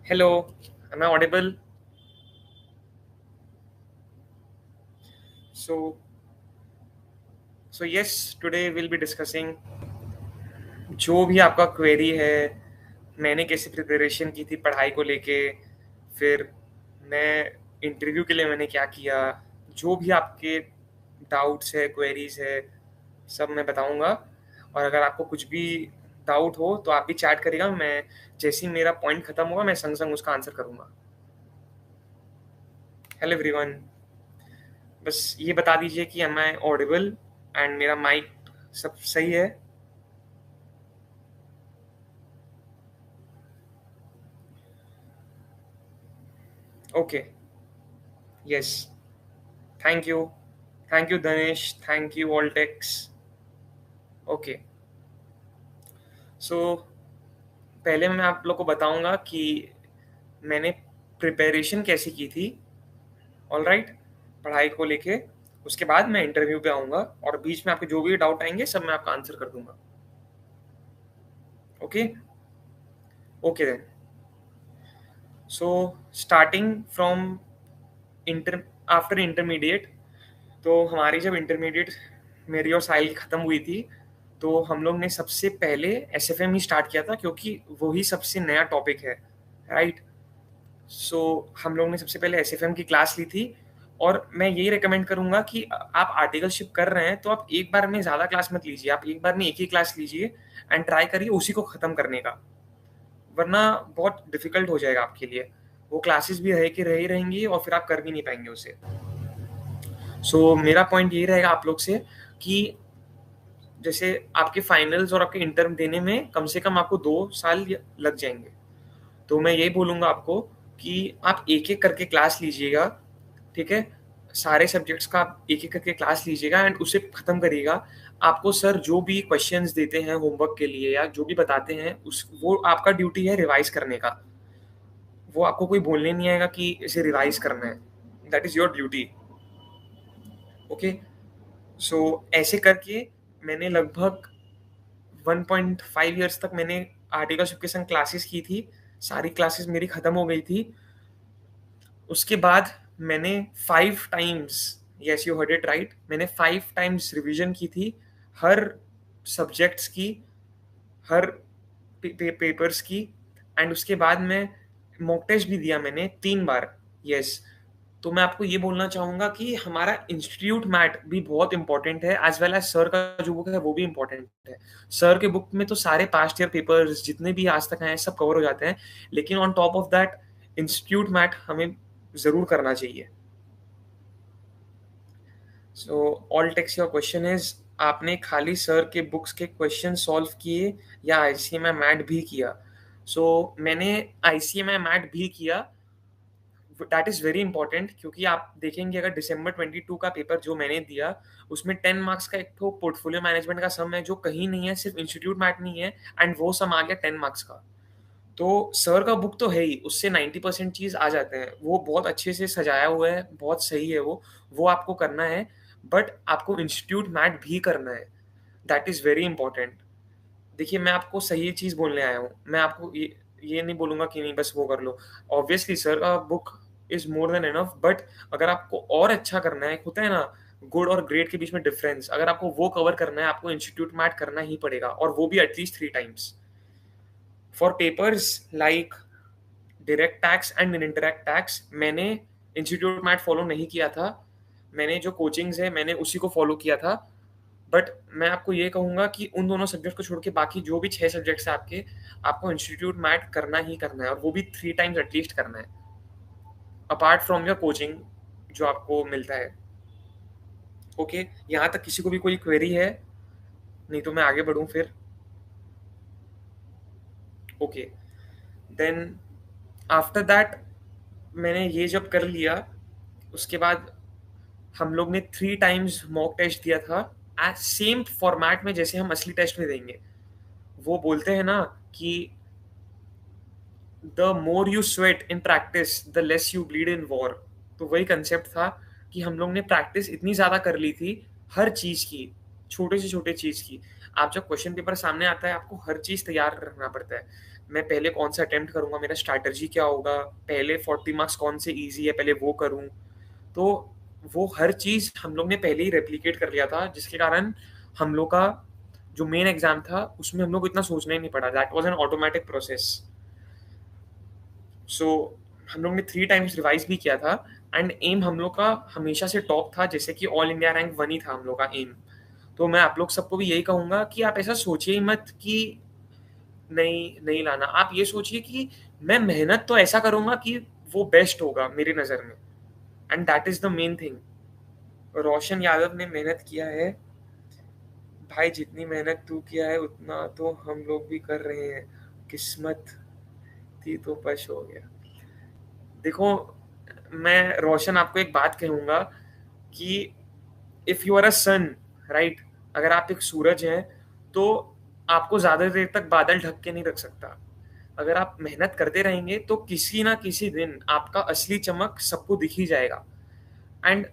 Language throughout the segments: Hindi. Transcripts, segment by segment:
Hello, am I audible? So, so yes, today we'll be discussing जो भी आपका क्वेरी है, मैंने कैसे प्रिपरेशन की थी पढ़ाई को लेके, फिर मैं इंटरव्यू के लिए मैंने क्या किया, जो भी आपके डाउट्स है, क्वेरीज है, सब मैं बताऊंगा। और अगर आपको कुछ भी डाउट हो तो आप भी चैट करिएगा, मैं जैसे ही मेरा पॉइंट खत्म होगा मैं संग संग उसका आंसर करूंगा। हेलो एवरीवन, बस ये बता दीजिए कि एम आई ऑडिबल एंड मेरा माइक सब सही है। Okay, yes, thank you, thank you Dhanesh, thank you ऑलटेक्स। ओके, सो पहले मैं आप लोग को बताऊंगा कि मैंने प्रिपरेशन कैसी की थी। ऑल राइट, पढ़ाई को लेके। उसके बाद मैं इंटरव्यू पे आऊंगा और बीच में आपके जो भी डाउट आएंगे सब मैं आपका आंसर कर दूंगा। Okay, okay then. So starting from inter after intermediate, तो हमारी जब इंटरमीडिएट मेरी और साहिल की ख़त्म हुई थी, तो हम लोग ने सबसे पहले एसएफएम ही स्टार्ट किया था क्योंकि वही सबसे नया टॉपिक है, राइट। सो हम लोग ने सबसे पहले एसएफएम की क्लास ली थी। और मैं यही रिकमेंड करूंगा कि आप आर्टिकलशिप कर रहे हैं तो आप एक बार में ज़्यादा क्लास मत लीजिए, आप एक बार में एक ही क्लास लीजिए एंड ट्राई करिए उसी को ख़त्म करने का, वरना बहुत डिफिकल्ट हो जाएगा आपके लिए। वो क्लासेस भी रह के रह ही रहेंगी और फिर आप कर भी नहीं पाएंगे उसे। मेरा पॉइंट यही रहेगा आप लोग से कि जैसे आपके फाइनल्स और आपके इंटर्म देने में कम से कम आपको 2 साल लग जाएंगे। तो मैं यही बोलूँगा आपको कि आप एक एक करके क्लास लीजिएगा, ठीक है। सारे सब्जेक्ट्स का आप एक एक करके क्लास लीजिएगा एंड उसे ख़त्म करिएगा। आपको सर जो भी क्वेश्चंस देते हैं होमवर्क के लिए या जो भी बताते हैं उस वो आपका ड्यूटी है रिवाइज करने का। वो आपको कोई बोलने नहीं आएगा कि इसे रिवाइज करना है, that is your duty. Okay, so ऐसे करके मैंने लगभग 1.5 ईयर्स तक मैंने आर्टिकलशिप के संग क्लासेस की थी। सारी क्लासेस मेरी ख़त्म हो गई थी। उसके बाद मैंने 5 times, yes you heard it right, मैंने 5 टाइम्स रिवीजन की थी हर सब्जेक्ट्स की, हर पेपर्स की। एंड उसके बाद में मॉक टेस्ट भी दिया मैंने 3 बार। यस, तो मैं आपको ये बोलना चाहूँगा कि हमारा इंस्टीट्यूट मैट भी बहुत इंपॉर्टेंट है, एज वेल एज सर का जो बुक है वो भी इंपॉर्टेंट है। सर के बुक में तो सारे पास्ट ईयर पेपर्स जितने भी आज तक आए हैं सब कवर हो जाते हैं, लेकिन on top of that institute मैट हमें ज़रूर करना चाहिए। So all takes your question is, आपने खाली सर के बुक्स के क्वेश्चन सॉल्व किए या आईसीएमआई मैट भी किया? मैंने आईसीएमआई मैट भी किया। दैट इज़ वेरी इंपॉर्टेंट क्योंकि आप देखेंगे अगर दिसंबर 22 का पेपर जो मैंने दिया उसमें 10 मार्क्स का एक तो पोर्टफोलियो मैनेजमेंट का सम है जो कहीं नहीं है, सिर्फ इंस्टीट्यूट मैट नहीं है, एंड वो सम आ गया 10 मार्क्स का। तो सर का बुक तो है ही, उससे 90% चीज़ आ जाते हैं, वो बहुत अच्छे से सजाया हुआ है, बहुत सही है वो आपको करना है। बट आपको इंस्टीट्यूट मैट भी करना है, दैट इज़ वेरी इंपॉर्टेंट। देखिए मैं आपको सही चीज़ बोलने आया हूँ, मैं आपको ये नहीं बोलूँगा कि नहीं बस वो कर लो। ऑब्वियसली सर का book is more than enough, but अगर आपको और अच्छा करना है, एक होता है ना गुड और ग्रेट के बीच में डिफरेंस, अगर आपको वो कवर करना है आपको इंस्टीट्यूट मैट करना ही पड़ेगा, और वो भी at least 3 times. For papers like direct tax and indirect tax मैंने इंस्टीट्यूट मैट फॉलो नहीं किया था, मैंने जो कोचिंग्स है मैंने उसी को फॉलो किया था। बट मैं आपको ये कहूँगा कि उन दोनों सब्जेक्ट को छोड़ के बाकी जो भी 6 सब्जेक्ट्स हैं आपके, आपको इंस्टीट्यूट मैट करना ही करना है, और वो भी 3 टाइम्स एटलीस्ट करना है, अपार्ट फ्रॉम योर कोचिंग जो आपको मिलता है। ओके, यहाँ तक किसी को भी कोई क्वेरी है? नहीं तो मैं आगे बढ़ूँ फिर। ओके, देन आफ्टर दैट मैंने ये जब कर लिया, उसके बाद हम लोग ने 3 टाइम्स मॉक टेस्ट दिया था, एज सेम फॉर्मेट में जैसे हम असली टेस्ट में देंगे। वो बोलते हैं ना कि the more you sweat in practice the less you bleed in war. तो वही कंसेप्ट था कि हम लोग ने प्रैक्टिस इतनी ज़्यादा कर ली थी हर चीज़ की, छोटे से छोटे चीज़ की। आप जब क्वेश्चन पेपर सामने आता है आपको हर चीज़ तैयार रखना पड़ता है। मैं पहले कौन सा अटेम्प्ट करूँगा, मेरा स्ट्रैटेजी क्या होगा, पहले 40 मार्क्स कौन से ईज़ी है पहले वो करूँ। तो वो हर चीज़ हम लोग ने पहले ही रेप्लिकेट कर लिया था, जिसके कारण हम लोग का जो मेन एग्ज़ाम था उसमें हम लोग को इतना सोचना ही नहीं पड़ा। That was an automatic process. So हम लोग ने 3 टाइम्स रिवाइज़ भी किया था एंड एम हम लोग का हमेशा से टॉप था, जैसे कि ऑल इंडिया रैंक 1 ही था हम लोग का एम। तो मैं आप लोग सबको भी यही कहूँगा कि आप ऐसा सोचिए ही मत कि नहीं, नहीं लाना। आप ये सोचिए कि मैं मेहनत तो ऐसा करूँगा कि वो बेस्ट होगा मेरी नज़र में, and that is the main thing. Roshan Yadav ने मेहनत किया है। भाई जितनी मेहनत तू किया है उतना तो हम लोग भी कर रहे हैं। किस्मत थी तो बस हो गया। देखो, मैं रोशन आपको एक बात कहूँगा कि if you are a son, right? अगर आप एक सूरज हैं, तो आपको ज़्यादा देर तक बादल ढक के नहीं रख सकता। अगर आप मेहनत करते रहेंगे तो किसी ना किसी दिन आपका असली चमक सबको दिख ही जाएगा। एंड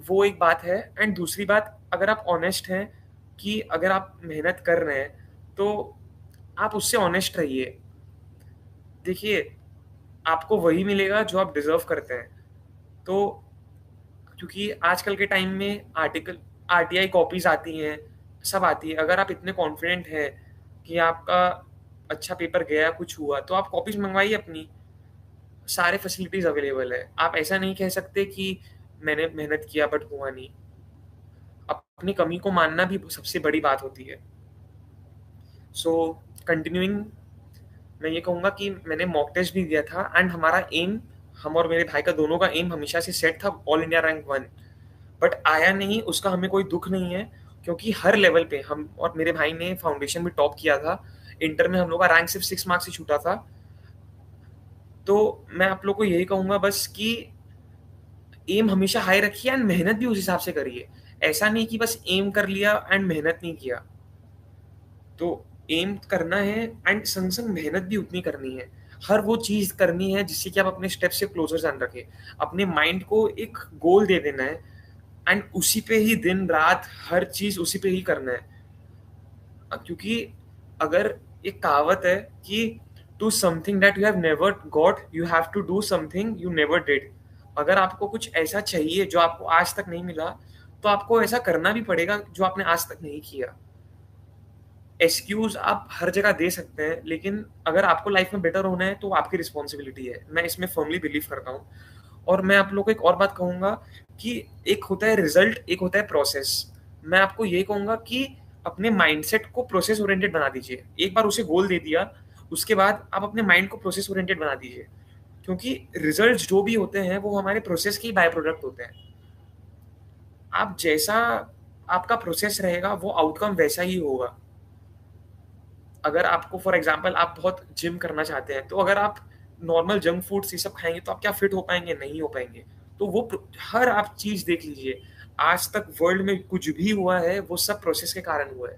वो एक बात है। एंड दूसरी बात, अगर आप ऑनेस्ट हैं कि अगर आप मेहनत कर रहे हैं, तो आप उससे ऑनेस्ट रहिए। देखिए, आपको वही मिलेगा जो आप डिज़र्व करते हैं। तो क्योंकि आजकल के टाइम में आरटीआई कॉपीज़ आती हैं, सब आती है। अगर आप इतने कॉन्फिडेंट हैं कि आपका अच्छा पेपर गया, कुछ हुआ, तो आप कॉपीज़ मँगवाइए अपनी। सारे फैसिलिटीज़ अवेलेबल है। आप ऐसा नहीं कह सकते कि मैंने मेहनत किया बट हुआ नहीं। अपनी कमी को मानना भी सबसे बड़ी बात होती है। सो कंटिन्यूइंग, मैं ये कहूँगा कि मैंने मॉक टेस्ट भी दिया था एंड हमारा एम, हम और मेरे भाई का दोनों का एम हमेशा से सेट था ऑल इंडिया रैंक 1। बट आया नहीं, उसका हमें कोई दुःख नहीं है, क्योंकि हर लेवल पे हम और मेरे भाई ने फाउंडेशन में टॉप किया था। इंटर में हम लोग का रैंक सिर्फ 6 मार्क्स से छूटा था। तो मैं आप लोग को यही कहूँगा बस कि एम हमेशा हाई रखिए एंड मेहनत भी उस हिसाब से करिए। ऐसा नहीं कि बस एम कर लिया एंड मेहनत नहीं किया। तो एम करना है एंड संग-संग मेहनत भी उतनी करनी है। हर वो चीज़ करनी है जिससे कि आप अपने स्टेप से क्लोज़र जान रखें। अपने माइंड को एक गोल दे देना है एंड उसी पे ही दिन-रात हर चीज़ उसी पे ही करना है। क्योंकि अगर एक कहावत है कि to something that you have never got, you have to do something you never did. अगर आपको कुछ ऐसा चाहिए जो आपको आज तक नहीं मिला, तो आपको ऐसा करना भी पड़ेगा जो आपने आज तक नहीं किया। एक्सक्यूज़ आप हर जगह दे सकते हैं, लेकिन अगर आपको लाइफ में बेटर होना है, तो वो आपकी रिस्पॉन्सिबिलिटी है। मैं इसमें फर्मली बिलीव करता हूँ। और मैं आप लोगों को एक और बात कहूँगा कि एक होता है रिज़ल्ट, एक होता है प्रोसेस। मैं आपको ये कहूँगा कि अपने माइंडसेट को प्रोसेस ओरिएंटेड बना दीजिए। एक बार उसे गोल दे दिया, उसके बाद आप अपने माइंड को प्रोसेस ओरिएंटेड बना दीजिए। क्योंकि रिज़ल्ट्स जो भी होते हैं, वो हमारे प्रोसेस के ही बाय प्रोडक्ट होते हैं। आप जैसा आपका प्रोसेस रहेगा, वो आउटकम वैसा ही होगा। अगर आपको फॉर एग्जांपल आप बहुत जिम करना चाहते हैं, तो अगर आप नॉर्मल जंक फूड्स ये सब खाएँगे, तो आप क्या फिट हो पाएँगे? नहीं हो पाएँगे। तो वो हर आप चीज़ देख लीजिए। आज तक वर्ल्ड में कुछ भी हुआ है, वो सब प्रोसेस के कारण हुआ है।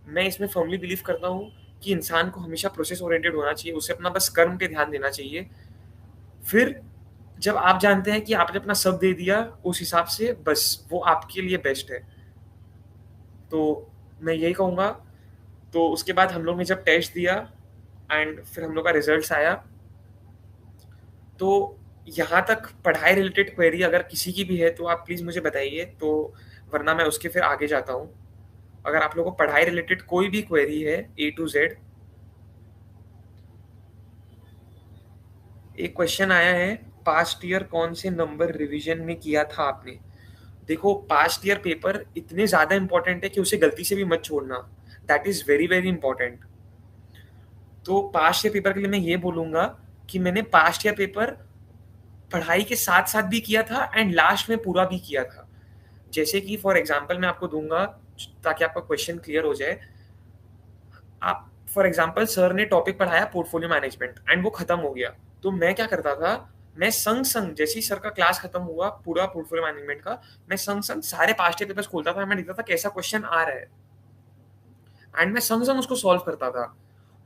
मैं इसमें फर्मली बिलीव करता हूँ कि इंसान को हमेशा प्रोसेस ओरिएंटेड होना चाहिए, उसे अपना बस कर्म पे ध्यान देना चाहिए। फिर जब आप जानते हैं कि आपने अपना सब दे दिया, उस हिसाब से बस वो आपके लिए बेस्ट है। तो मैं यही कहूँगा। तो उसके बाद हम लोग ने जब टेस्ट दिया एंड फिर हम लोग का रिजल्ट्स आया, तो यहाँ तक पढ़ाई रिलेटेड क्वेरी अगर किसी की भी है तो आप प्लीज़ मुझे बताइए, तो वरना मैं उसके फिर आगे जाता हूँ। अगर आप लोगों को पढ़ाई रिलेटेड कोई भी क्वेरी है ए टू जेड। एक क्वेश्चन आया है, पास्ट ईयर कौन से नंबर रिवीजन में किया था आपने? देखो, पास्ट ईयर पेपर इतने ज़्यादा इंपॉर्टेंट है कि उसे गलती से भी मत छोड़ना। That is very very important. तो पास्ट ईयर पेपर के लिए मैं ये बोलूँगा कि मैंने पास्ट ईयर पेपर पढ़ाई के साथ-साथ भी किया था एंड लास्ट में पूरा भी किया था। जैसे कि फॉर एग्ज़ाम्पल मैं आपको दूँगा ताकि आपका क्वेश्चन क्लियर हो जाए। आप फॉर एग्ज़ाम्पल सर ने टॉपिक पढ़ाया पोर्टफोलियो मैनेजमेंट एंड वो खत्म हो गया। तो मैं क्या करता था, मैं संग-संग जैसे ही सर का क्लास खत्म हुआ पूरा पोर्टफोलियो मैनेजमेंट का, मैं संग-संग सारे पास्ट ईयर पेपर्स खोलता था, मैं देखता था कैसा क्वेश्चन आ रहा है एंड मैं संग-संग उसको सॉल्व करता था।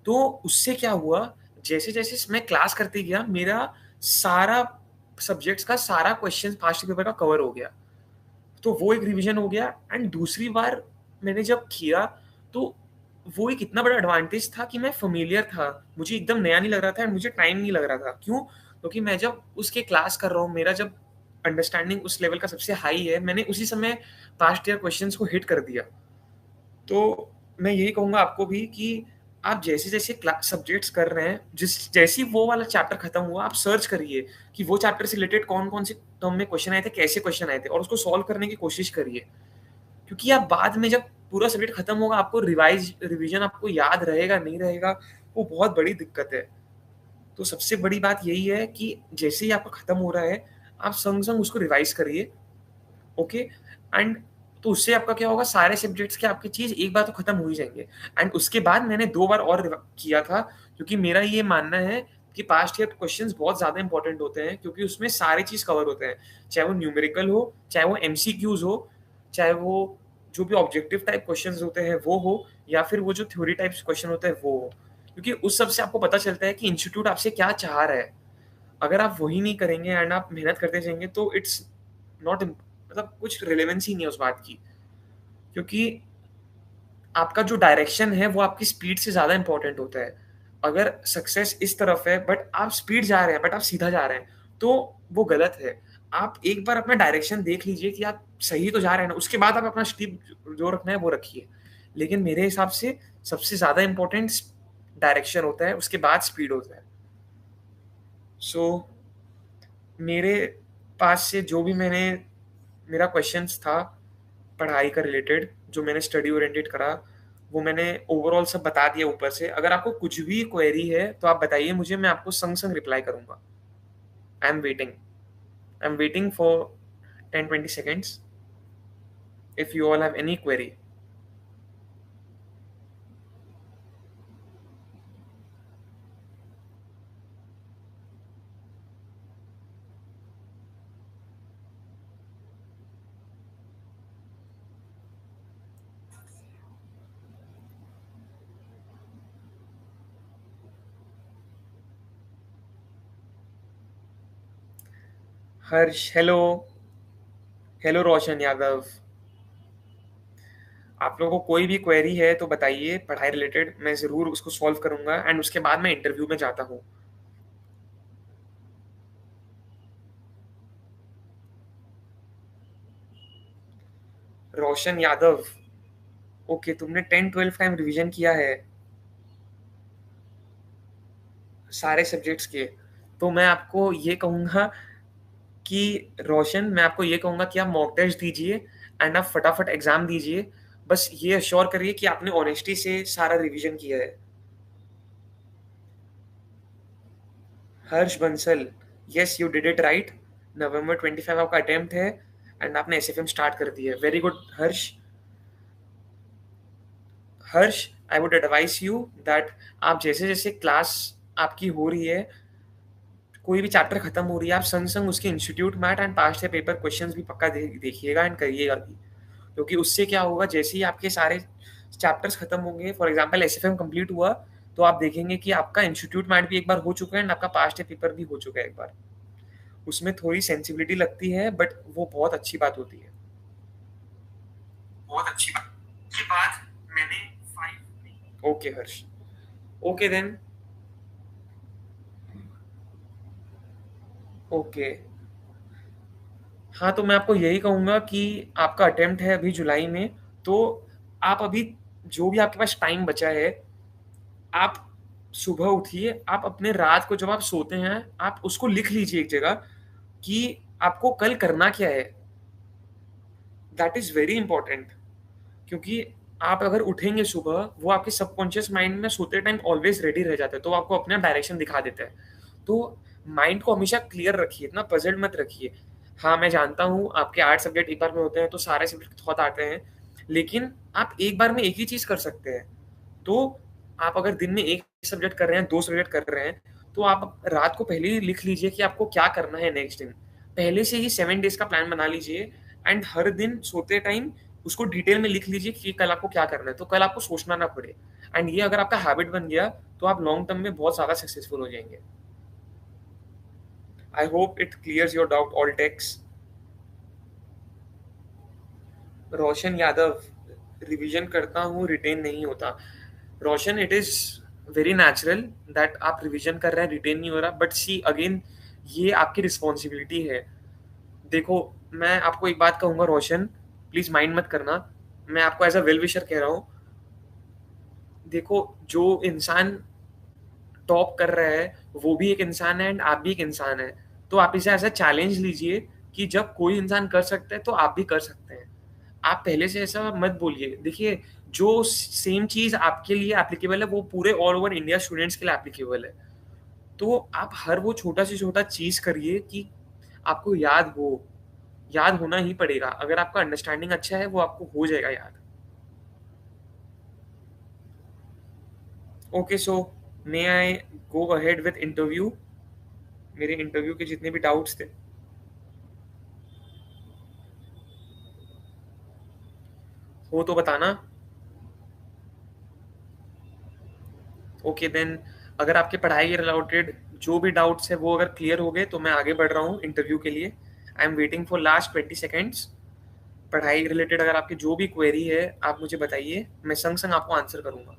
तो उससे क्या हुआ, जैसे-जैसे मैं क्लास करते गया, मेरा सारा सब्जेक्ट्स का सारा क्वेश्चन पास्ट ईयर पेपर का कवर हो गया। तो वो एक रिवीजन हो गया एंड दूसरी बार मैंने जब किया, तो वो एक इतना बड़ा एडवांटेज था कि मैं फ़ैमिलियर था। मुझे एकदम नया नहीं लग रहा था एंड मुझे टाइम नहीं लग रहा था। क्यों? क्योंकि मैं जब उसके क्लास कर रहा हूँ, मेरा जब अंडरस्टैंडिंग उस लेवल का सबसे हाई है, मैंने उसी समय पास्ट ईयर क्वेश्चंस को हिट कर दिया। तो मैं यही कहूँगा आपको भी कि आप जैसे-जैसे सब्जेक्ट्स कर रहे हैं, जैसे ही वो वाला चैप्टर खत्म हुआ, आप सर्च करिए कि वो चैप्टर से रिलेटेड कौन-कौन से टर्म में क्वेश्चन आए थे, कैसे क्वेश्चन आए थे और उसको सॉल्व करने की कोशिश करिए। क्योंकि आप बाद में जब पूरा सब्जेक्ट खत्म होगा, आपको रिवीजन आपको याद रहेगा, नहीं रहेगा, वो बहुत बड़ी दिक्कत है। तो सबसे बड़ी बात यही है कि जैसे ही आपका खत्म हो रहा है, आप संग-संग उसको रिवाइज़ करिए, ओके? एंड तो उससे आपका क्या होगा, सारे सब्जेक्ट्स के आपकी चीज़ एक बार तो खत्म हो ही जाएँगे। एंड उसके बाद मैंने 2 बार और किया था, क्योंकि मेरा ये मानना है कि पास्ट ईयर क्वेश्चंस बहुत ज़्यादा इंपॉर्टेंट होते हैं, क्योंकि उसमें सारी चीज़ कवर होते हैं। चाहे वो न्यूमेरिकल हो, चाहे वो एमसीक्यूज़ हो, चाहे वो जो भी ऑब्जेक्टिव टाइप क्वेश्चंस होते हैं वो हो, या फिर वो जो थ्योरी टाइप्स क्वेश्चन होते हैं वो हो। क्योंकि उस सब से आपको पता चलता है कि इंस्टीट्यूट आपसे क्या चाह रहा है। अगर आप वही नहीं करेंगे एंड आप मेहनत करते जाएँगे, तो इट्स नॉट मतलब कुछ रिलेवेंस ही नहीं है उस बात की। क्योंकि आपका जो डायरेक्शन है वो आपकी स्पीड से ज़्यादा इम्पोर्टेंट होता है। अगर सक्सेस इस तरफ है बट आप स्पीड जा रहे हैं, बट आप सीधा जा रहे हैं, तो वो गलत है। आप एक बार अपना डायरेक्शन देख लीजिए कि आप सही तो जा रहे हैं ना, उसके बाद आप अपना स्टीप जो रखना है वो रखिए। लेकिन मेरे हिसाब से सबसे ज़्यादा इम्पोर्टेंट डायरेक्शन होता है, उसके बाद स्पीड होता है। सो मेरे पास से जो भी मेरा क्वेश्चंस था पढ़ाई का रिलेटेड, जो मैंने स्टडी ओरिएंटेड करा, वो मैंने ओवरऑल सब बता दिया ऊपर से। अगर आपको कुछ भी क्वेरी है, तो आप बताइए मुझे, मैं आपको संग-संग रिप्लाई करूँगा। I am waiting. I am waiting for 10-20 seconds if you all have any query. Harsh, hello. Hello Roshan Yadav. आप लोगों को कोई भी क्वेरी है तो बताइए पढ़ाई रिलेटेड, मैं ज़रूर उसको सॉल्व करूँगा एंड उसके बाद मैं इंटरव्यू में जाता हूँ। रोशन यादव, ओके, तुमने 10-12 टाइम रिवीजन किया है सारे सब्जेक्ट्स के। तो मैं आपको ये कहूँगा कि रोशन, मैं आपको ये कहूँगा कि आप मॉक टेस्ट दीजिए एंड आप फटाफट एग्ज़ाम दीजिए। बस ये एश्योर करिए कि आपने ऑनेस्टी से सारा रिवीजन किया है। Harsh Bansal, yes you did it right. November 25 आपका अटेम्प्ट है एंड आपने एसएफएम स्टार्ट कर दी है। Very good Harsh. Harsh, I would advise you that आप जैसे-जैसे क्लास आपकी हो रही है, कोई भी चैप्टर खत्म हो रही है, आप संग-संग उसके institute math and past year paper questions भी पक्का देखिएगा एंड करिएगा भी। क्योंकि उससे क्या होगा, जैसे ही आपके सारे चैप्टर्स खत्म होंगे, फॉर एग्जांपल एसएफएम कंप्लीट हुआ, तो आप देखेंगे कि आपका इंस्टीट्यूट मैथ भी एक बार हो चुका है एंड आपका पास्ट ईयर पेपर भी हो चुका है एक बार। उसमें थोड़ी सेंसिबिलिटी लगती है बट वो बहुत अच्छी बात होती है। बहुत अच्छी बात के बाद मैंने 5। ओके हर्ष, ओके देन, ओके। हाँ, तो मैं आपको यही कहूँगा कि आपका अटेम्प्ट है अभी जुलाई में, तो आप अभी जो भी आपके पास टाइम बचा है, आप सुबह उठिए, आप अपने रात को जब आप सोते हैं, आप उसको लिख लीजिए एक जगह कि आपको कल करना क्या है। That is very important. क्योंकि आप अगर उठेंगे सुबह, वो आपके सबकॉन्शियस माइंड में सोते टाइम ऑलवेज़ रेडी रह जाता है, तो वो आपको अपना डायरेक्शन दिखा देता है। तो माइंड को हमेशा क्लियर रखिए, इतना पज़ल्ड मत रखिए। हाँ, मैं जानता हूँ आपके 8 सब्जेक्ट एक बार में होते हैं, तो सारे सब्जेक्ट थॉट आते हैं, लेकिन आप एक बार में एक ही चीज़ कर सकते हैं। तो आप अगर दिन में 1 सब्जेक्ट कर रहे हैं, 2 सब्जेक्ट कर रहे हैं, तो आप रात को पहले ही लिख लीजिए कि आपको क्या करना है नेक्स्ट दिन। पहले से ही 7 डेज़ का प्लान बना लीजिए एंड हर दिन सोते टाइम उसको डिटेल में लिख लीजिए कि कल आपको क्या करना है, तो कल आपको सोचना ना पड़े। एंड ये अगर आपका हैबिट बन गया, तो आप लॉन्ग टर्म में बहुत ज़्यादा सक्सेसफुल हो जाएँगे। I hope it clears your doubt ऑल टेक्स। रोशन यादव, रिवीजन करता हूँ, रिटेन नहीं होता। Roshan, it is very natural that आप रिवीजन कर रहे हैं, रिटेन नहीं हो रहा, बट सी अगेन, ये आपकी रिस्पॉन्सिबिलिटी है। देखो, मैं आपको एक बात कहूंगा रोशन, प्लीज माइंड मत करना, मैं आपको एज अ वेल विशर कह रहा हूँ। देखो, जो इंसान टॉप कर रहा है वो भी एक इंसान है एंड आप भी एक इंसान है। तो आप इसे ऐसा चैलेंज लीजिए कि जब कोई इंसान कर सकता है तो आप भी कर सकते हैं। आप पहले से ऐसा मत बोलिए। देखिए, जो सेम चीज आपके लिए एप्लीकेबल है वो पूरे ऑल ओवर इंडिया स्टूडेंट्स के लिए एप्लीकेबल है। तो आप हर वो छोटा से छोटा चीज करिए कि आपको याद होना ही पड़ेगा। अगर आपका अंडरस्टैंडिंग अच्छा है वो आपको हो जाएगा याद। Okay, so may I go ahead with interview? मेरे इंटरव्यू के जितने भी डाउट्स थे, हो तो बताना। ओके देन, अगर आपके पढ़ाई के रिलेटेड जो भी डाउट्स है वो अगर क्लियर हो गए तो मैं आगे बढ़ रहा हूँ इंटरव्यू के लिए। आई am waiting for last 20 seconds. पढ़ाई रिलेटेड अगर आपकी जो भी क्वेरी है आप मुझे बताइए, मैं संग संग आपको आंसर करूंगा।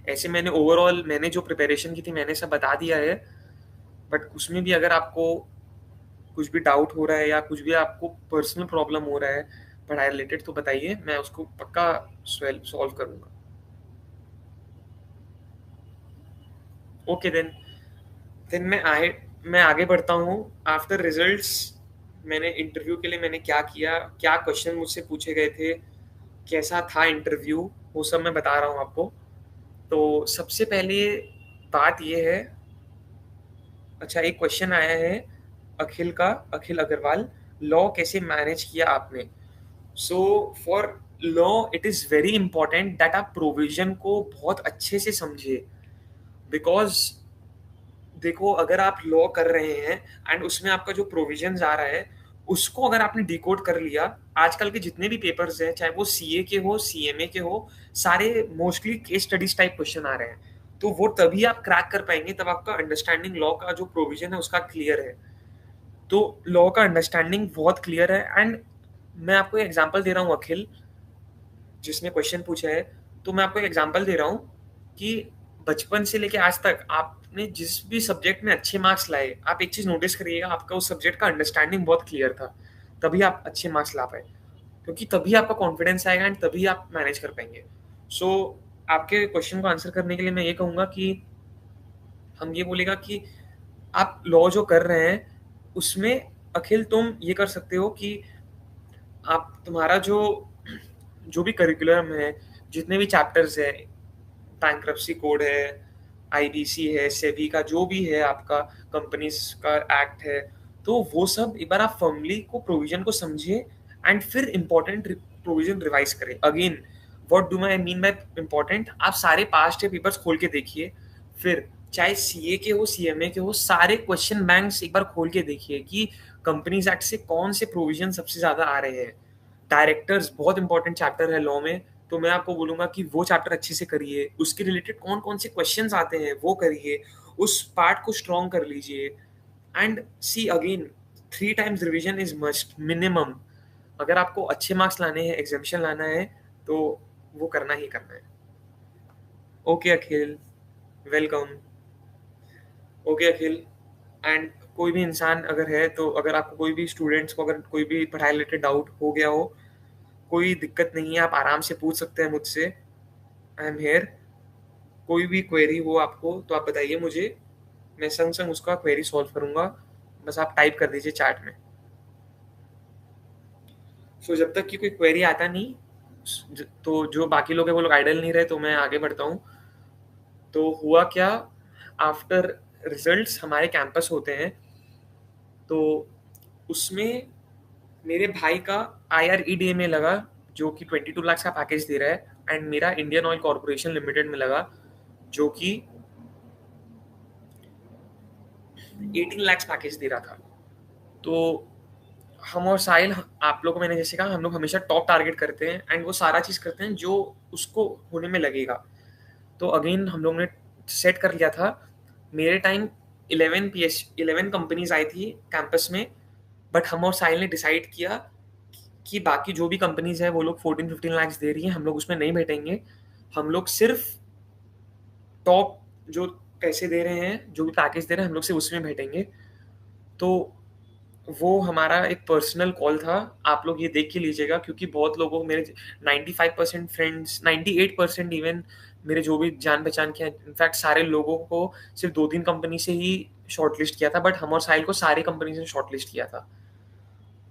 ऐसे मैंने जो प्रिपरेशन की थी मैंने सब बता दिया है, बट उसमें भी अगर आपको कुछ भी डाउट हो रहा है या कुछ भी आपको पर्सनल प्रॉब्लम हो रहा है पढ़ाई रिलेटेड तो बताइए, मैं उसको पक्का सॉल्व करूंगा। ओके देन मैं आगे बढ़ता हूँ। आफ्टर रिजल्ट्स, मैंने इंटरव्यू के लिए मैंने क्या किया, क्या क्वेश्चन मुझसे पूछे गए थे, कैसा था इंटरव्यू, वो सब मैं बता रहा हूँ आपको। तो सबसे पहले बात ये है, अच्छा एक क्वेश्चन आया है अखिल का, अखिल अग्रवाल, लॉ कैसे मैनेज किया आपने? So for law it is very important that आप प्रोविजन को बहुत अच्छे से समझिए। बिकॉज देखो, अगर आप लॉ कर रहे हैं एंड उसमें आपका जो प्रोविजंस आ रहा है उसको अगर आपने डिकोड कर लिया, आजकल के जितने भी पेपर्स हैं चाहे वो सीए के हो सीएमए के हो, सारे mostly case studies type question आ रहे हैं। तो वो तभी आप क्रैक कर पाएंगे तब आपका अंडरस्टैंडिंग लॉ का जो प्रोविजन है उसका क्लियर है। तो लॉ का अंडरस्टैंडिंग बहुत क्लियर है। एंड मैं आपको एग्जांपल दे रहा हूँ अखिल, जिसने क्वेश्चन पूछा है, तो मैं आपको एक एग्जांपल दे रहा हूँ कि बचपन से लेके आज तक आपने जिस भी सब्जेक्ट में अच्छे मार्क्स लाए, आप एक चीज नोटिस करिएगा, आपका उस सब्जेक्ट का अंडरस्टैंडिंग बहुत क्लियर था, तभी आप अच्छे मार्क्स ला पाए। क्योंकि तभी आपका कॉन्फिडेंस आएगा एंड तभी आप मैनेज कर पाएंगे। सो आपके क्वेश्चन को आंसर करने के लिए मैं ये कहूँगा कि हम ये बोलेगा कि आप लॉ जो कर रहे हैं उसमें अखिल तुम ये कर सकते हो कि आप तुम्हारा जो भी करिकुलम है, जितने भी चैप्टर्स है, बैंक्रप्सी कोड है, आईबीसी है, सेबी का जो भी है, आपका कंपनीज का एक्ट है, तो वो सब एक बार आप फर्मली को प्रोविजन को समझिए एंड फिर इंपॉर्टेंट प्रोविजन रिवाइज करें again. What do I mean by important? आप सारे पास्ट के पेपर्स खोल के देखिए, फिर चाहे सीए के हो सीएमए के हो, सारे क्वेश्चन बैंक्स एक बार खोल के देखिए कि कंपनीज एक्ट से कौन से प्रोविजन सबसे ज्यादा आ रहे हैं। डायरेक्टर्स बहुत इंपॉर्टेंट चैप्टर है लॉ में, तो मैं आपको बोलूंगा कि वो चैप्टर अच्छे से करिए, उसके रिलेटेड कौन कौन से क्वेश्चंस आते हैं वो करिए, उस पार्ट को स्ट्रॉन्ग कर लीजिए। And see again, 3 times revision is must minimum. अगर आपको अच्छे मार्क्स लाने हैं, एग्जामिशन लाना है, तो वो करना ही करना है। Okay Akhil, welcome. Okay Akhil, and कोई भी इंसान अगर है तो अगर आपको कोई भी स्टूडेंट्स को अगर कोई भी पढ़ाई रिलेटेड डाउट हो गया हो, कोई दिक्कत नहीं है, आप आराम से पूछ सकते हैं मुझसे। I am here. कोई भी क्वेरी हो आपको तो आप बताइए मुझे, मैं संग संग उसका क्वेरी सॉल्व करूंगा। बस आप टाइप कर दीजिए चैट में। सो जब तक कि कोई क्वेरी आता नहीं, तो जो बाकी लोग हैं वो लोग आइडल नहीं रहे, तो मैं आगे बढ़ता हूँ। तो हुआ क्या, आफ्टर रिजल्ट्स हमारे कैंपस होते हैं, तो उसमें मेरे भाई का IREDA में लगा, जो कि 22 लाख का पैकेज दे रहा है, एंड मेरा इंडियन ऑयल कॉर्पोरेशन लिमिटेड में लगा जो कि 18 लाख पैकेज दे रहा था। तो हम और साहिल, आप लोगों को मैंने जैसे कहा, हम लोग हमेशा टॉप टारगेट करते हैं एंड वो सारा चीज़ करते हैं जो उसको होने में लगेगा। तो अगेन हम लोग ने सेट कर लिया था। मेरे टाइम 11 कंपनीज आई थी कैंपस में, बट हम और साहिल ने डिसाइड किया कि बाकी जो भी कंपनीज़ हैं वो लोग 14-15 लाख दे रही हैं, हम लोग उसमें नहीं बैठेंगे। हम लोग सिर्फ़ टॉप जो पैसे दे रहे हैं, जो भी पैकेज दे रहे हैं, हम लोग सिर्फ़ उसमें बैठेंगे। तो वो हमारा एक पर्सनल कॉल था। आप लोग ये देख के लीजिएगा, क्योंकि बहुत लोगों को मेरे 95% फ्रेंड्स, 98% इवन मेरे जो भी जान-पहचान के हैं, इनफैक्ट सारे लोगों को सिर्फ़ 2-3 कंपनी से ही शॉर्टलिस्ट किया था, बट हम और साहिल को सारी कंपनी से शॉर्टलिस्ट किया था।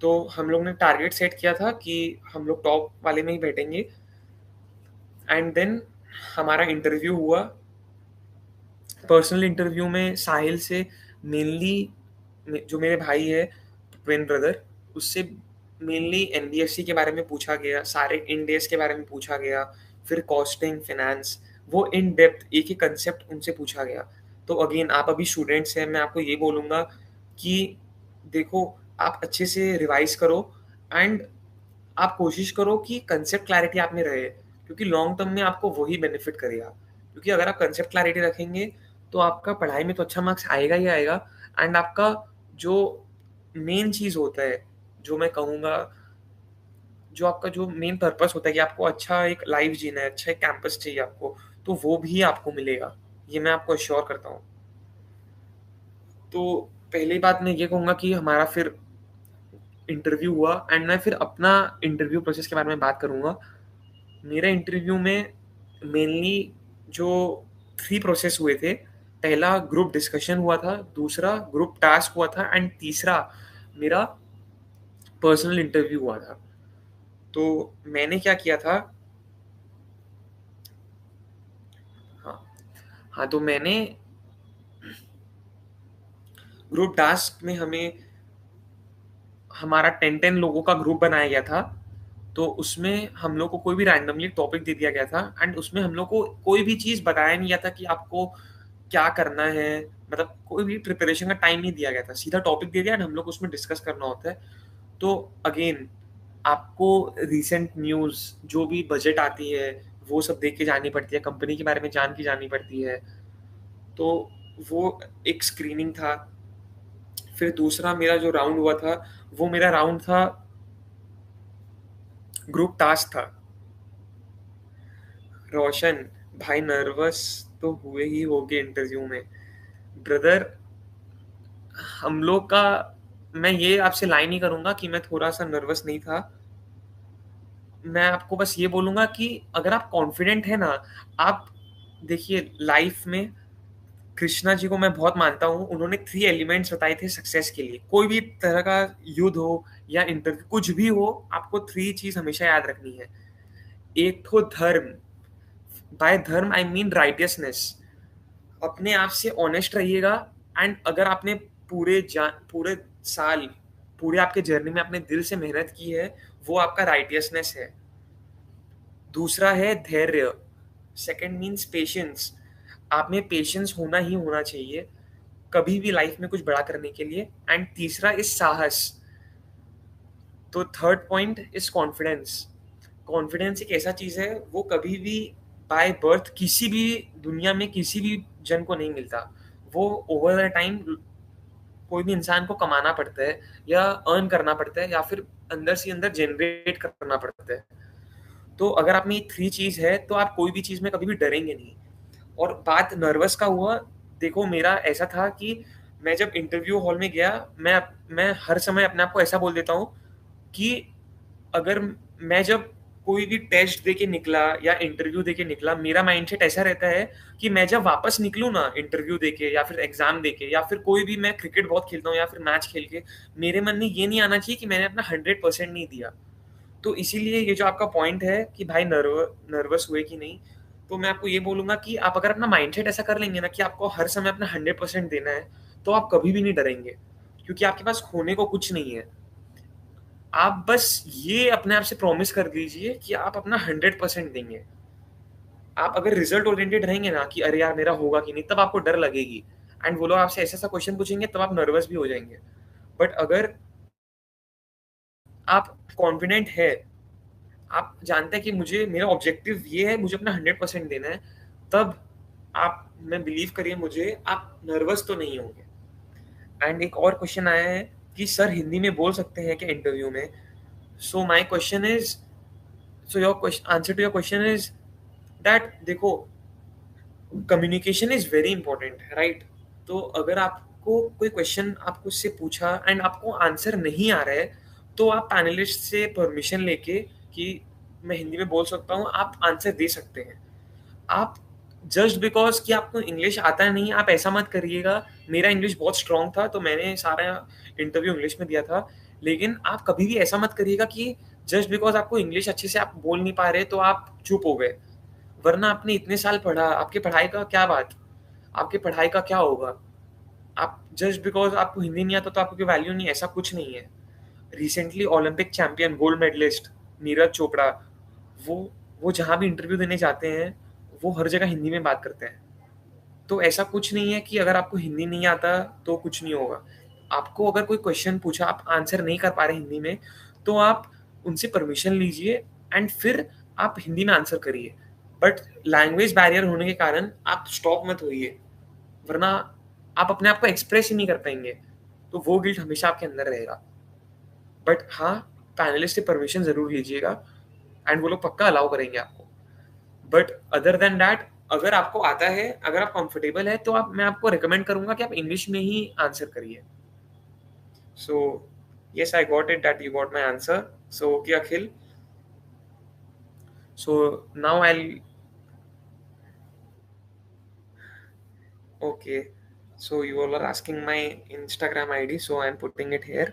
तो हम लोग ने टारगेट सेट किया था कि हम लोग टॉप वाले में ही बैठेंगे। एंड देन हमारा इंटरव्यू हुआ। पर्सनल इंटरव्यू में साहिल से मेनली जो मेरे भाई है, ट्विन ब्रदर, उससे मेनली एनबीएफसी के बारे में पूछा गया, सारे इंड एस के बारे में पूछा गया, फिर कॉस्टिंग, फाइनेंस, वो इन डेप्थ एक-एक कांसेप्ट उनसे पूछा गया। तो अगेन आप अभी स्टूडेंट्स हैं, मैं आपको ये बोलूँगा कि देखो, आप अच्छे से रिवाइज़ करो एंड आप कोशिश करो कि कांसेप्ट क्लैरिटी आप में रहे, क्योंकि लॉन्ग टर्म में आपको वही बेनिफिट करेगा। क्योंकि अगर आप कांसेप्ट क्लैरिटी रखेंगे, तो आपका पढ़ाई में तो अच्छा मार्क्स आएगा ही आएगा, एंड आपका जो मेन चीज़ होता है, जो मैं कहूँगा, जो आपका जो मेन पर्पस होता है कि आपको अच्छा एक लाइफ जीना है, अच्छा एक कैंपस चाहिए आपको, तो वो भी आपको मिलेगा। ये मैं आपको एश्योर करता हूँ। तो पहली बात मैं ये कहूँगा कि हमारा फिर इंटरव्यू हुआ, एंड मैं फिर अपना इंटरव्यू प्रोसेस के बारे में बात करूँगा। मेरे इंटरव्यू में मेनली जो 3 प्रोसेस हुए थे। पहला ग्रुप डिस्कशन हुआ था, दूसरा ग्रुप टास्क हुआ था, एंड तीसरा मेरा पर्सनल इंटरव्यू हुआ था। तो मैंने क्या किया था, हाँ, हाँ, तो मैंने ग्रुप टास्क में हमारा 10-10 लोगों का ग्रुप बनाया गया था। तो उसमें हम लोग को कोई भी रैंडमली टॉपिक दे दिया गया था, एंड उसमें हम लोग को कोई भी चीज़ बताया नहीं गया था कि आपको क्या करना है, मतलब कोई भी प्रिपरेशन का टाइम नहीं दिया गया था। सीधा टॉपिक दे दिया एंड हम लोग को उसमें डिस्कस करना होता है। तो अगेन आपको रीसेंट न्यूज़, जो भी बजट आती है, वो सब देख के जानी पड़ती है, कंपनी के बारे में जान के जानी पड़ती है। तो वो एक स्क्रीनिंग था। फिर दूसरा मेरा जो राउंड हुआ था, वो मेरा राउंड था, ग्रुप टास्क था। रोशन भाई, नर्वस तो हुए ही होगे इंटरव्यू में ब्रदर। हम लोग का, मैं ये आपसे लाई नहीं करूंगा कि मैं थोड़ा सा नर्वस नहीं था। मैं आपको बस ये बोलूंगा कि अगर आप कॉन्फिडेंट है ना, आप देखिए लाइफ में कृष्णा जी को मैं बहुत मानता हूँ। उन्होंने 3 एलिमेंट्स बताए थे सक्सेस के लिए। कोई भी तरह का युद्ध हो या इंटरव्यू, कुछ भी हो, आपको 3 चीज हमेशा याद रखनी है। एक तो धर्म, बाय धर्म आई मीन राइटियसनेस। अपने आप से ऑनेस्ट रहिएगा, एंड अगर आपने पूरे साल, पूरे आपके जर्नी में अपने दिल से मेहनत की है, वो आपका राइटियसनेस है। दूसरा है धैर्य, सेकंड मीन्स पेशेंस। आप में पेशेंस होना ही होना चाहिए कभी भी लाइफ में कुछ बड़ा करने के लिए। एंड तीसरा इज साहस। तो third point is confidence. Confidence एक ऐसा चीज है, वो कभी भी बाय बर्थ किसी भी दुनिया में किसी भी जन को नहीं मिलता। वो ओवर द टाइम कोई भी इंसान को कमाना पड़ता है, या अर्न करना पड़ता है, या फिर अंदर से अंदर जनरेट करना पड़ता है। तो अगर आप में ये 3 चीज है, तो आप कोई भी चीज में कभी भी डरेंगे नहीं। और बात नर्वस का हुआ, देखो मेरा ऐसा था कि मैं जब इंटरव्यू हॉल में गया, मैं हर समय अपने आप को ऐसा बोल देता हूँ कि अगर मैं जब कोई भी टेस्ट दे के निकला या इंटरव्यू दे के निकला, मेरा माइंडसेट ऐसा रहता है कि मैं जब वापस निकलूँ ना इंटरव्यू दे के, या फिर एग्जाम दे के, या फिर कोई भी, मैं क्रिकेट बहुत खेलता हूँ या फिर मैच खेल के, मेरे मन में ये नहीं आना चाहिए कि मैंने अपना 100% नहीं दिया। तो इसीलिए ये जो आपका पॉइंट है कि भाई नर्वस हुए कि नहीं, तो मैं आपको ये बोलूंगा कि आप अगर अपना माइंडसेट ऐसा कर लेंगे ना कि आपको हर समय अपना 100% देना है, तो आप कभी भी नहीं डरेंगे, क्योंकि आपके पास खोने को कुछ नहीं है। आप बस ये अपने आप से प्रॉमिस कर दीजिए कि आप अपना 100% देंगे। आप अगर रिजल्ट ओरिएंटेड रहेंगे ना कि अरे यार मेरा होगा कि नहीं, तब आपको डर लगेगी, एंड वो लोग आपसे ऐसा ऐसा क्वेश्चन पूछेंगे, तब आप नर्वस भी हो जाएंगे। बट अगर आप कॉन्फिडेंट है, आप जानते हैं कि मुझे, मेरा ऑब्जेक्टिव ये है, मुझे अपना 100% देना है, तब आप, मैं बिलीव करिए मुझे, आप नर्वस तो नहीं होंगे। एंड एक और क्वेश्चन आया है कि सर हिंदी में बोल सकते हैं क्या इंटरव्यू में। So my question is, so your question, answer to your question is that देखो, communication is very important, right? तो अगर आपको कोई क्वेश्चन आपको उससे पूछा एंड आपको आंसर नहीं आ रहा है, तो आप पैनलिस्ट से परमिशन लेके कि मैं हिंदी में बोल सकता हूँ, आप आंसर दे सकते हैं। आप जस्ट बिकॉज कि आपको इंग्लिश आता नहीं, आप ऐसा मत करिएगा। मेरा इंग्लिश बहुत स्ट्रांग था, तो मैंने सारा इंटरव्यू इंग्लिश में दिया था। लेकिन आप कभी भी ऐसा मत करिएगा कि जस्ट बिकॉज आपको इंग्लिश अच्छे से आप बोल नहीं पा रहे तो आप चुप हो गए। वरना आपने इतने साल पढ़ा, आपकी पढ़ाई का क्या बात, आपकी पढ़ाई का क्या होगा? आप जस्ट बिकॉज आपको हिंदी नहीं आता तो आपकी वैल्यू नहीं, ऐसा कुछ नहीं है। Recently Olympic champion gold medallist Neeraj Chopra, वो वो जहाँ भी इंटरव्यू देने जाते हैं, वो हर जगह हिंदी में बात करते हैं। तो ऐसा कुछ नहीं है कि अगर आपको हिंदी नहीं आता तो कुछ नहीं होगा। आपको अगर कोई क्वेश्चन पूछा, आप आंसर नहीं कर पा रहे हिंदी में, तो आप उनसे परमिशन लीजिए एंड फिर आप हिंदी में आंसर करिए। बट लैंग्वेज बैरियर होने के कारण आप स्टॉप मत होइए, वरना आप अपने आप को एक्सप्रेस ही नहीं कर पाएंगे, तो वो गिल्ट हमेशा आपके अंदर रहेगा। बट हाँ, पैनलिस्ट से परमिशन जरूर लीजिएगा एंड वो लोग पक्का अलाउ करेंगे आपको। बट अदर देन दैट, अगर आपको आता है, अगर आप कंफर्टेबल है, तो आप, मैं आपको रिकमेंड करूंगा कि आप इंग्लिश में ही आंसर करिए। So yes, I got it that you got my answer. So okay Akhil, so now I, okay, so you all are asking my Instagram ID, so I'm putting it here.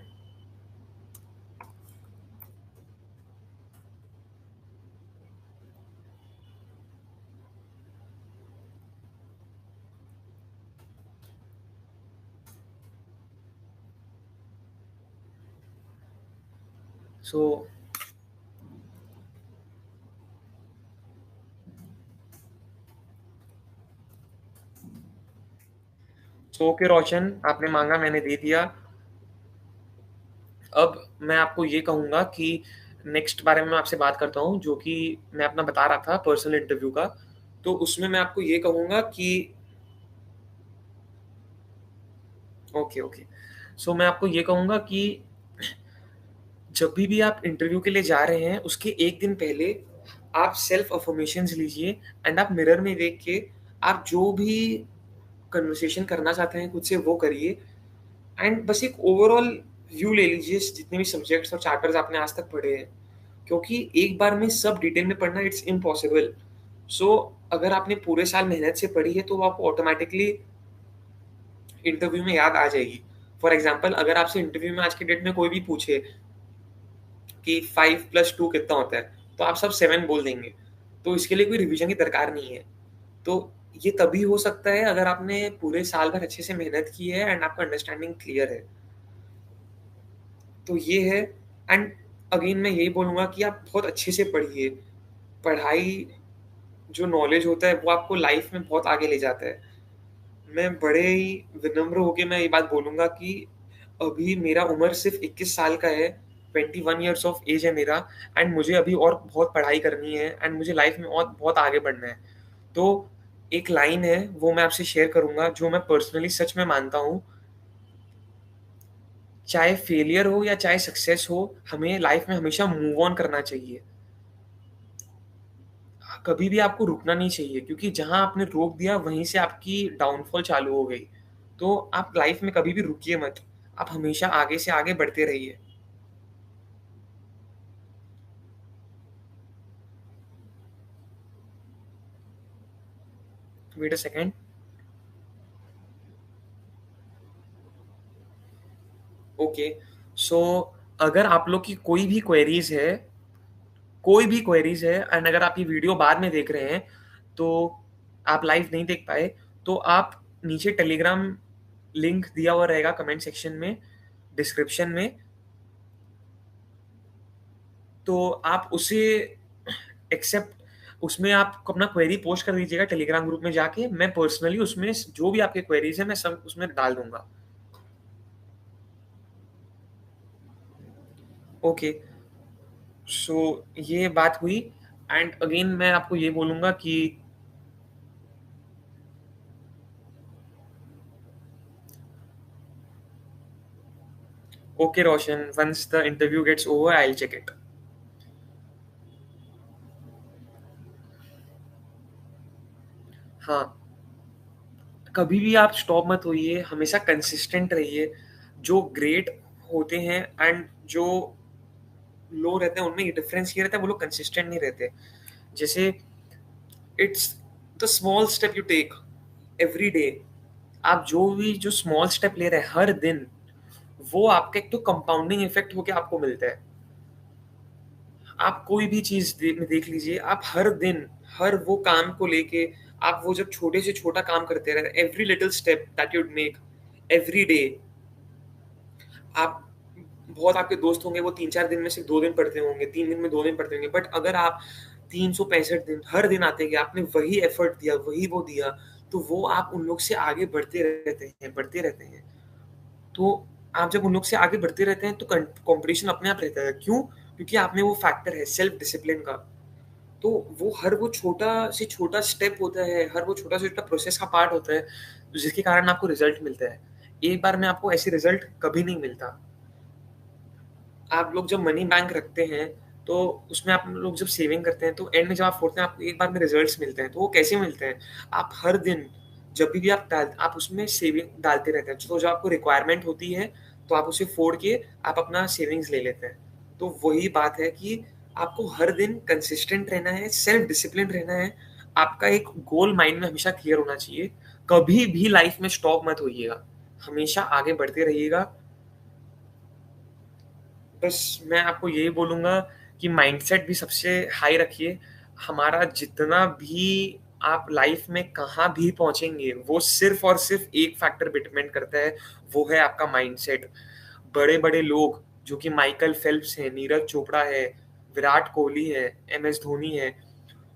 So okay Roshan, आपने मांगा, मैंने दे दिया। अब मैं आपको ये कहूंगा कि नेक्स्ट बारे में मैं आपसे बात करता हूँ, जो कि मैं अपना बता रहा था पर्सनल इंटरव्यू का। तो उसमें मैं आपको ये कहूंगा कि ओके ओके, सो मैं आपको ये कहूंगा कि जब भी आप इंटरव्यू के लिए जा रहे हैं, उसके एक दिन पहले आप सेल्फ अफर्मेशंस लीजिए एंड आप मिरर में देख के आप जो भी कन्वर्सेशन करना चाहते हैं खुद से वो करिए। एंड बस एक ओवरऑल व्यू ले लीजिए जितने भी सब्जेक्ट्स और चैप्टर्स आपने आज तक पढ़े हैं, क्योंकि एक बार में सब डिटेल में पढ़ना इट्स इम्पॉसिबल। सो अगर आपने पूरे साल मेहनत से पढ़ी है तो वो आपको ऑटोमेटिकली इंटरव्यू में याद आ जाएगी। फॉर एग्जाम्पल, अगर आपसे इंटरव्यू में आज के डेट में कोई भी पूछे कि 5+2 कितना होता है, तो आप सब 7 बोल देंगे। तो इसके लिए कोई रिवीजन की दरकार नहीं है। तो ये तभी हो सकता है अगर आपने पूरे साल भर अच्छे से मेहनत की है एंड आपका अंडरस्टैंडिंग क्लियर है। तो ये है। एंड अगेन मैं यही बोलूँगा कि आप बहुत अच्छे से पढ़िए। पढ़ाई, जो नॉलेज होता है वो आपको लाइफ में बहुत आगे ले जाता है। मैं बड़े ही विनम्र होके मैं ये बात बोलूँगा कि अभी मेरा उम्र सिर्फ 21 साल का है, 21 ईयर्स ऑफ एज है मेरा। एंड मुझे अभी और बहुत पढ़ाई करनी है एंड मुझे लाइफ में और बहुत आगे बढ़ना है। तो एक लाइन है, वो मैं आपसे शेयर करूँगा, जो मैं पर्सनली सच में मानता हूँ। चाहे फेलियर हो या चाहे सक्सेस हो, हमें लाइफ में हमेशा मूव ऑन करना चाहिए। कभी भी आपको रुकना नहीं चाहिए, क्योंकि जहां आपने रोक दिया वहीं से आपकी डाउनफॉल चालू हो गई। तो आप लाइफ में कभी भी रुकिए मत, आप हमेशा आगे से आगे बढ़ते रहिए। Wait a second. Okay, so अगर आप लोग की कोई भी क्वेरीज है एंड अगर आप ये वीडियो बाद में देख रहे हैं, तो आप लाइव नहीं देख पाए, तो आप नीचे टेलीग्राम लिंक दिया हुआ रहेगा कमेंट सेक्शन में, डिस्क्रिप्शन में। तो आप उसे एक्सेप्ट, उसमें आप अपना क्वेरी पोस्ट कर दीजिएगा टेलीग्राम ग्रुप में जाके। मैं पर्सनली उसमें जो भी आपके क्वेरीज है मैं सब उसमें डाल दूंगा। ओके, सो ये बात हुई। एंड अगेन मैं आपको ये बोलूंगा कि okay Roshan, once the interview gets over I will check it. हाँ, कभी भी आप स्टॉप मत होइए, हमेशा कंसिस्टेंट रहिए। जो ग्रेट होते हैं एंड जो लो रहते हैं, उनमें ये डिफरेंस ये रहता है, वो लोग कंसिस्टेंट नहीं रहते। जैसे it's the small step you take every day. आप जो स्मॉल स्टेप ले रहे हैं हर दिन, वो आपका एक तो कंपाउंडिंग इफेक्ट होके आपको मिलता है। आप कोई भी चीज देख लीजिए, आप हर दिन हर वो काम को लेके, आप वो जब छोटे से छोटा काम करते रहे, every little step that you'd make every day. आप बहुत आपके दोस्त होंगे, वो 3-4 दिन में सिर्फ 2 दिन पढ़ते होंगे, 3 दिन में 2 दिन पढ़ते होंगे, बट अगर आप 365 दिन हर दिन आते गए, आपने वही एफर्ट दिया, वही वो दिया, तो वो आप उन लोग से आगे बढ़ते रहते हैं, बढ़ते रहते हैं। तो आप जब उन लोग से आगे बढ़ते रहते हैं तो कंपटीशन अपने आप रहता है। क्यों? क्योंकि आपने वो फैक्टर है सेल्फ डिसिप्लिन का। तो वो हर वो छोटा से छोटा स्टेप होता है, हर वो छोटा से छोटा प्रोसेस का पार्ट होता है, जिसके कारण आपको रिजल्ट मिलता है। एक बार में आपको ऐसी रिजल्ट कभी नहीं मिलता। आप लोग जब मनी बैंक रखते हैं, तो उसमें आप लोग जब सेविंग करते हैं, तो एंड में जब आप फोड़ते हैं, आपको एक बार में रिजल्ट्स मिलते हैं। तो वो कैसे मिलते हैं? आप हर दिन जब भी आप उसमें सेविंग डालते रहते हैं, तो जब आपको रिक्वायरमेंट होती है, तो आप उसे फोड़ के आप अपना सेविंग्स ले लेते हैं। तो वही बात है कि आपको हर दिन कंसिस्टेंट रहना है, सेल्फ डिसिप्लिन रहना है। आपका एक गोल माइंड में हमेशा क्लियर होना चाहिए। कभी भी लाइफ में स्टॉप मत होइएगा, हमेशा आगे बढ़ते रहिएगा। बस मैं आपको यही बोलूँगा कि माइंडसेट भी सबसे हाई रखिए। हमारा जितना भी आप लाइफ में कहाँ भी पहुँचेंगे, वो सिर्फ़ और सिर्फ़ एक फैक्टर पे डिपेंड करता है, वो है आपका माइंडसेट। बड़े-बड़े लोग जो कि माइकल फेल्प्स हैं, नीरज चोपड़ा है, विराट कोहली है, एमएस धोनी है,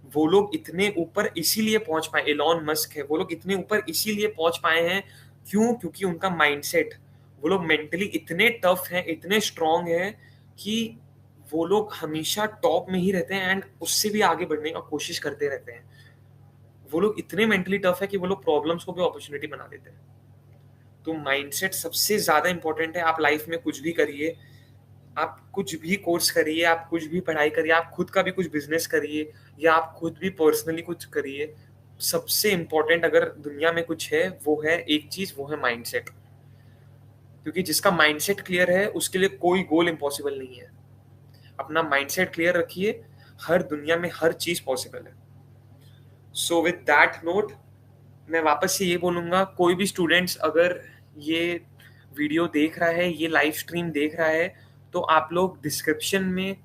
वो लोग इतने ऊपर इसीलिए पहुँच पाए, इलॉन मस्क है, वो लोग इतने ऊपर इसीलिए पहुँच पाए हैं। क्यों? क्योंकि उनका माइंडसेट, वो लोग मेंटली इतने टफ हैं, इतने स्ट्रॉन्ग हैं कि वो लोग हमेशा टॉप में ही रहते हैं एंड उससे भी आगे बढ़ने का कोशिश करते रहते हैं। वो लोग इतने मेंटली टफ है कि वो लोग प्रॉब्लम्स को भी अपॉर्चुनिटी बना देते हैं। तो माइंडसेट सबसे ज़्यादा इम्पोर्टेंट है। आप लाइफ में कुछ भी करिए, आप कुछ भी कोर्स करिए, आप कुछ भी पढ़ाई करिए, आप खुद का भी कुछ बिज़नेस करिए या आप खुद भी पर्सनली कुछ करिए। सबसे इम्पोर्टेंट अगर दुनिया में कुछ है, वो है एक चीज़, वो है माइंडसेट। क्योंकि जिसका माइंडसेट क्लियर है, उसके लिए कोई गोल इम्पॉसिबल नहीं है। अपना माइंडसेट क्लियर रखिए, हर दुनिया में हर चीज़ पॉसिबल है। सो विद दैट नोट, मैं वापस से ये बोलूँगा, कोई भी स्टूडेंट्स अगर ये वीडियो देख रहा है, ये लाइव स्ट्रीम देख रहा है, तो आप लोग डिस्क्रिप्शन में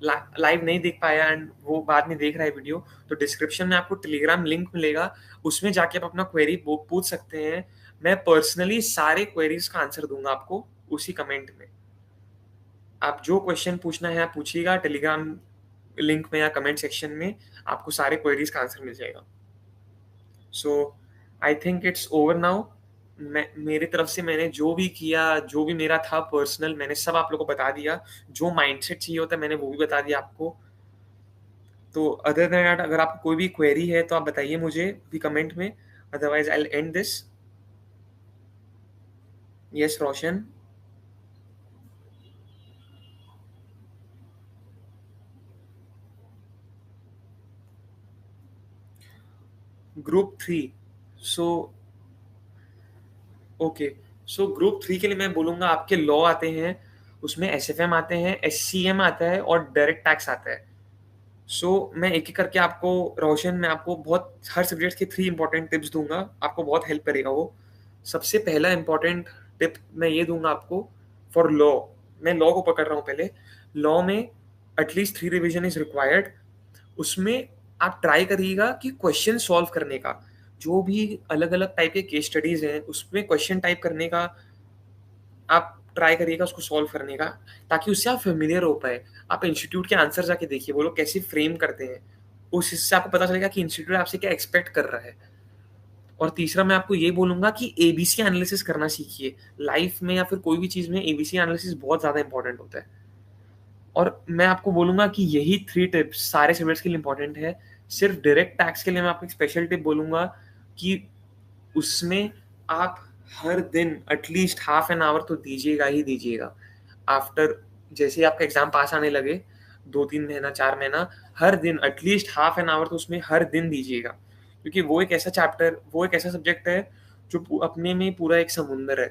लाइव नहीं देख पाया एंड वो बाद में देख रहा है वीडियो, तो डिस्क्रिप्शन में आपको टेलीग्राम लिंक मिलेगा, उसमें जाके आप अपना क्वेरी पूछ सकते हैं। मैं पर्सनली सारे क्वेरीज का आंसर दूंगा आपको उसी कमेंट में। आप जो क्वेश्चन पूछना है आप पूछिएगा, टेलीग्राम लिंक में या कमेंट सेक्शन में आपको सारे क्वेरीज का आंसर मिल जाएगा। So I think it's over now. मैं मेरी तरफ से मैंने जो भी किया, जो भी मेरा था पर्सनल, मैंने सब आप लोगों को बता दिया। जो माइंडसेट चाहिए होता है मैंने वो भी बता दिया आपको। तो अदर देन दैट, अगर आपको कोई भी क्वेरी है तो आप बताइए मुझे भी कमेंट में, otherwise I will and this. Yes Roshan. Group 3। So okay, so group 3 के लिए मैं बोलूँगा, आपके लॉ आते हैं, उसमें एसएफएम आते हैं, एससीएम आता है और डायरेक्ट टैक्स आता है। सो मैं एक एक करके आपको, रोशन, मैं आपको बहुत हर सब्जेक्ट के 3 इंपॉर्टेंट टिप्स दूंगा, आपको बहुत हेल्प करेगा वो। सबसे पहला इंपॉर्टेंट टिप मैं ये दूंगा आपको फॉर लॉ। मैं लॉ को पकड़ रहा हूँ पहले। लॉ में एटलीस्ट 3 रिविजन इज रिक्वायर्ड। उसमें आप ट्राई करिएगा कि क्वेश्चन सॉल्व करने का, जो भी अलग अलग टाइप के केस स्टडीज हैं उसमें क्वेश्चन टाइप करने का आप ट्राई करिएगा, उसको सॉल्व करने का, ताकि उससे आप फेमिलियर हो पाए। आप इंस्टीट्यूट के आंसर जाके देखिए, वो लोग कैसे फ्रेम करते हैं, उस हिस्से आपको पता चलेगा कि इंस्टीट्यूट आपसे क्या एक्सपेक्ट कर रहा है। और तीसरा मैं आपको ये बोलूंगा कि एबीसी एनालिसिस करना सीखिए। लाइफ में या फिर कोई भी चीज में एबीसी एनालिसिस बहुत ज्यादा इंपॉर्टेंट होता है। और मैं आपको बोलूंगा कि यही 3 टिप्स सारे सब्जेक्ट्स के लिए इंपॉर्टेंट है। सिर्फ डायरेक्ट टैक्स के लिए मैं आपको एक स्पेशल टिप बोलूंगा कि उसमें आप हर दिन एटलीस्ट हाफ एन आवर तो दीजिएगा ही दीजिएगा। आफ्टर जैसे ही आपका एग्जाम पास आने लगे, 2-3 महीना 4 महीना, हर दिन एटलीस्ट हाफ एन आवर तो उसमें हर दिन दीजिएगा। क्योंकि वो एक ऐसा सब्जेक्ट है जो अपने में पूरा एक समुंदर है।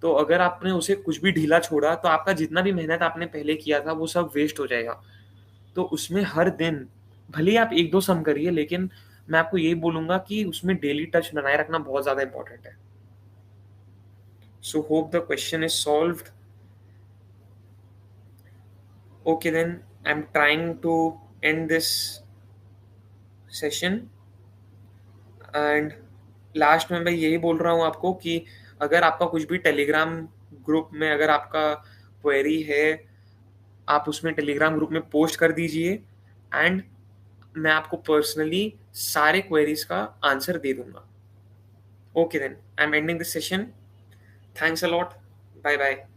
तो अगर आपने उसे कुछ भी ढीला छोड़ा तो आपका जितना भी मेहनत आपने पहले किया था वो सब वेस्ट हो जाएगा। तो उसमें हर दिन भले ही आप 1-2 सम करिए, लेकिन मैं आपको यही बोलूँगा कि उसमें डेली टच बनाए रखना बहुत ज़्यादा इम्पोर्टेंट है। So hope the question is solved. Okay then, I am trying to end this session. And last में मैं यही बोल रहा हूँ आपको कि अगर आपका कुछ भी टेलीग्राम ग्रुप में अगर आपका क्वेरी है, आप उसमें टेलीग्राम ग्रुप में पोस्ट कर दीजिए, एंड मैं आपको पर्सनली सारे क्वेरीज का आंसर दे दूंगा। Okay then, I am ending this session. Thanks a lot. Bye bye.